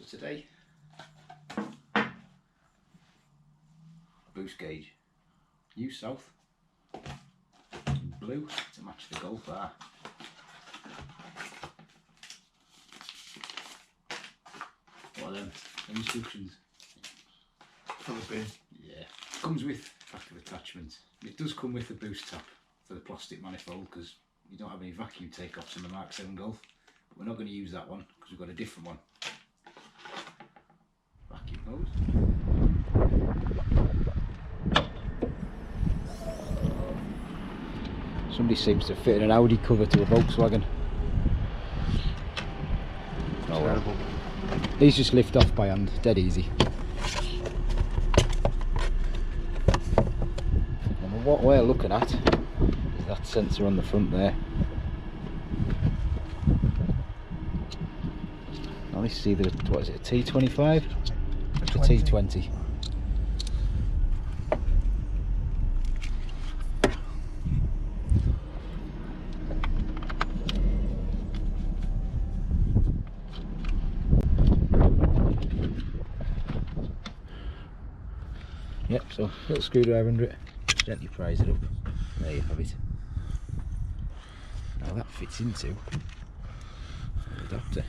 So today, boost gauge, new south, blue to match the Golf R. What are them? Instructions. For the bin. Yeah. Comes with active attachments. It does come with the boost tap for the plastic manifold because you don't have any vacuum take-offs in the Mark 7 Golf. But we're not going to use that one because we've got a different one. Vacuum hose. Somebody seems to fit an Audi cover to a Volkswagen. Oh well. These just lift off by hand, dead easy. And what we're looking at is that sensor on the front there. Now this is either, what is it, a T25? It's a T20. Yep, so little screwdriver under it, gently prise it up, there you have it. Now that fits into the adapter.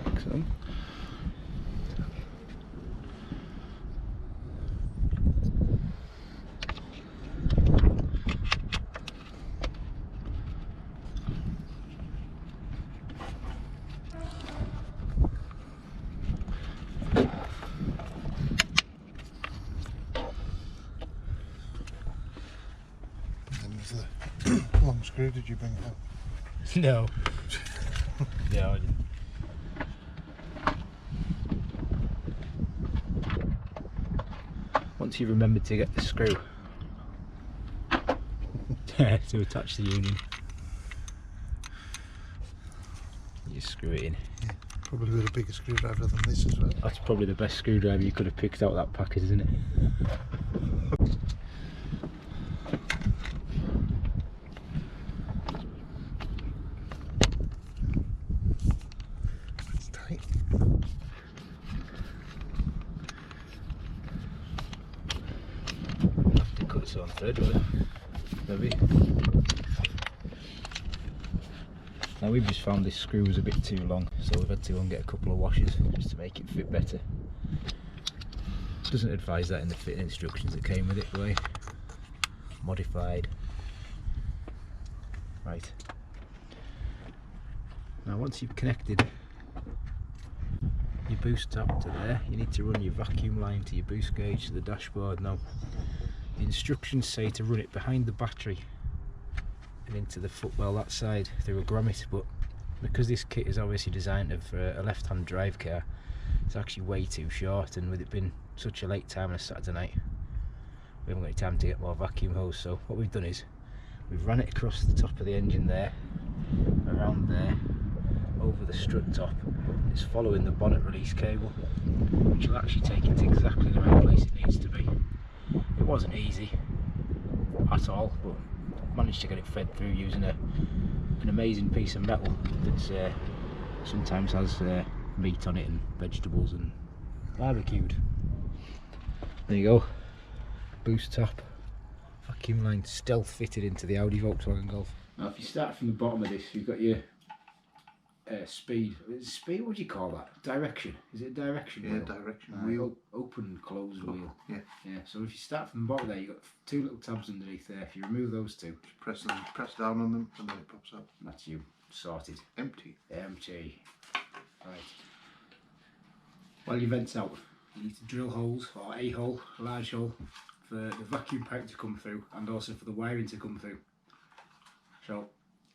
Excellent. The long screw, did you bring it out? No. No, I didn't. Once you remembered to get the screw to attach the union, you just screw it in. Yeah, probably with a bigger screwdriver than this as well. That's probably the best screwdriver you could have picked out of that packet, isn't it? It's tight. To cut its own thread with it, maybe. Now we've just found this screw was a bit too long, so we've had to go and get a couple of washers just to make it fit better. Doesn't advise that in the fitting instructions that came with it, the way modified. Right. Now once you've connected your boost tap to there, you need to run your vacuum line to your boost gauge to the dashboard. Now the instructions say to run it behind the battery and into the footwell that side through a grommet, but because this kit is obviously designed for a left-hand drive car, it's actually way too short, and with it being such a late time on a Saturday night, we haven't got any time to get more vacuum hose. So what we've done is we've run it across the top of the engine there, around there, over the strut top. It's following the bonnet release cable, which will actually take it to exactly the right place it needs to be. It wasn't easy at all, but managed to get it fed through using an amazing piece of metal that sometimes has meat on it and vegetables and barbecued. There you go, boost tap, vacuum line stealth fitted into the Audi Volkswagen Golf. Now if you start from the bottom of this, you've got your speed, what do you call that? Direction, is it a direction wheel? Yeah, direction wheel. Open and close wheel. Yeah. Yeah, so if you start from the bottom there, you've got two little tabs underneath there. If you remove those two, Just press down on them and then it pops up. that's you sorted. Empty. Empty. Right. While your vent's out, you need to drill holes, or a hole, a large hole, for the vacuum pipe to come through and also for the wiring to come through. So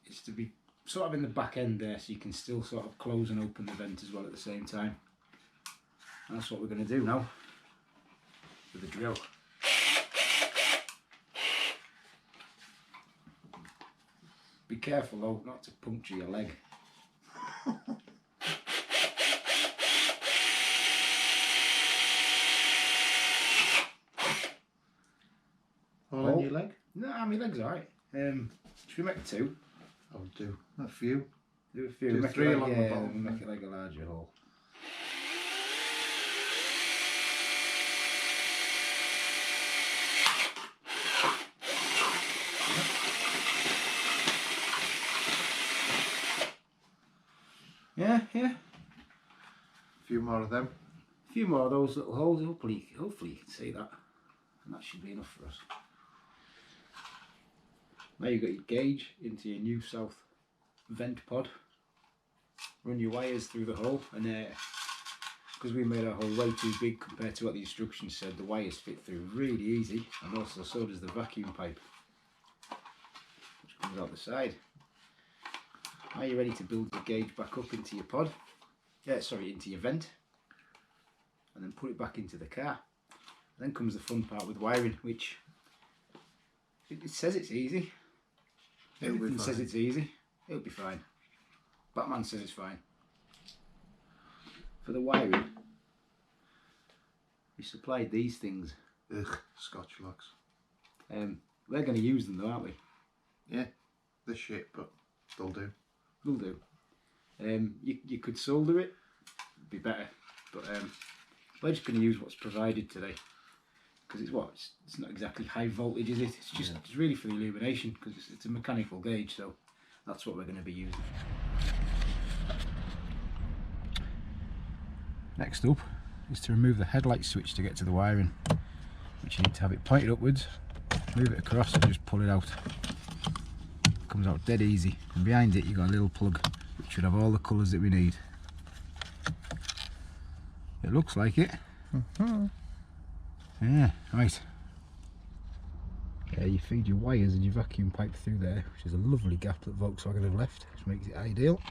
it's to be sort of in the back end there, so you can still sort of close and open the vent as well at the same time. And that's what we're going to do now with the drill. Be careful though, not to puncture your leg. All on your leg? No, my leg's alright. Should we make 2? I would do a few. Do a few. Do Make 3 it like, along the bottom. Make it like a larger hole. Yeah. A few more of them. A few more of those little holes. Hopefully you can see that, and that should be enough for us. Now you've got your gauge into your new south vent pod. Run your wires through the hole, and because we made our hole way too big compared to what the instructions said, the wires fit through really easy, and also so does the vacuum pipe, which comes out the side. Now you're ready to build the gauge back up into your pod. Into your vent, and then put it back into the car. Then comes the fun part with wiring, which it says it's easy. Everything says it's easy. It'll be fine. Batman says it's fine. For the wiring, we supplied these things. Ugh, Scotch locks. We're going to use them though, aren't we? Yeah, they're shit, but they'll do. They'll do. You could solder it, it'd be better, but we're just going to use what's provided today, because it's not exactly high voltage, is it? It's just it's really for the illumination, because it's a mechanical gauge, so that's what we're going to be using. Next up is to remove the headlight switch to get to the wiring, which you need to have it pointed upwards, move it across and just pull it out. It comes out dead easy, and behind it you've got a little plug which should have all the colours that we need. It looks like it. Yeah, right. You feed your wires and your vacuum pipe through there, which is a lovely gap that Volkswagen have left, which makes it ideal.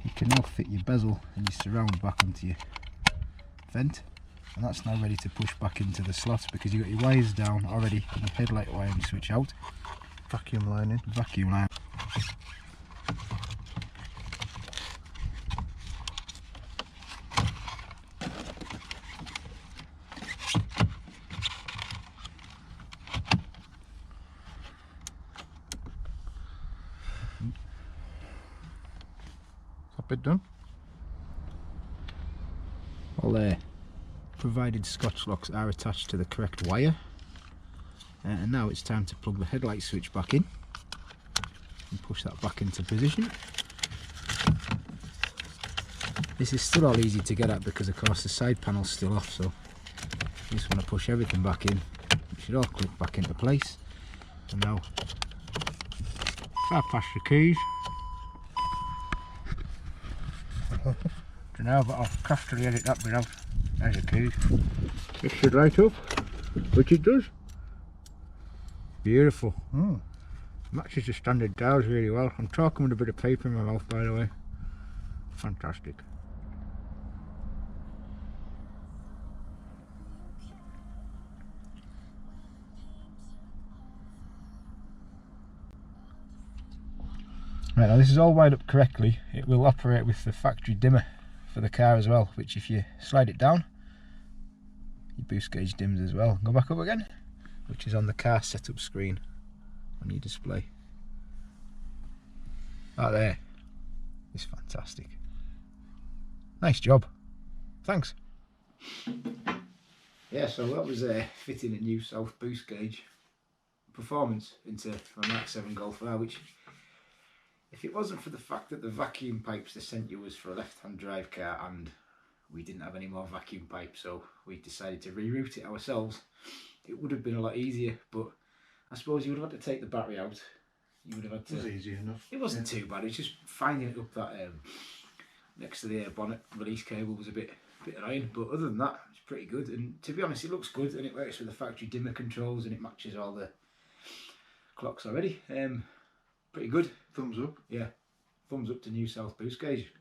You can now fit your bezel and your surround back onto your vent, and that's now ready to push back into the slot because you've got your wires down already and the headlight wiring switch out. Vacuum lining. Vacuum line. Bit done. Well, provided Scotch locks are attached to the correct wire, and now it's time to plug the headlight switch back in and push that back into position. This is still all easy to get at because of course the side panel's still off, so you just want to push everything back in. It should all click back into place. And now if I pass the keys, so now I've got to craftily edit that bit out. There's the keys. This should light up, which it does. Beautiful. Matches the standard dials really well. I'm talking with a bit of paper in my mouth, by the way. Fantastic. Right, now this is all wired up correctly. It will operate with the factory dimmer for the car as well, which if you slide it down, your boost gauge dims as well. Go back up again, which is on the car setup screen on your display. That there is fantastic. Nice job. Thanks. Yeah, so that was fitting a new south boost gauge performance into my MK7 Golf R, which, if it wasn't for the fact that the vacuum pipes they sent you was for a left-hand drive car and we didn't have any more vacuum pipes, so we decided to reroute it ourselves, it would have been a lot easier. But I suppose you would have had to take the battery out. You would have had to. It was easy enough. It wasn't too bad. It's just finding it up that next to the air bonnet release cable was a bit annoying. But other than that, it's pretty good. And to be honest, it looks good and it works with the factory dimmer controls and it matches all the clocks already. Pretty good. Thumbs up. Yeah, thumbs up to new south boost gauge.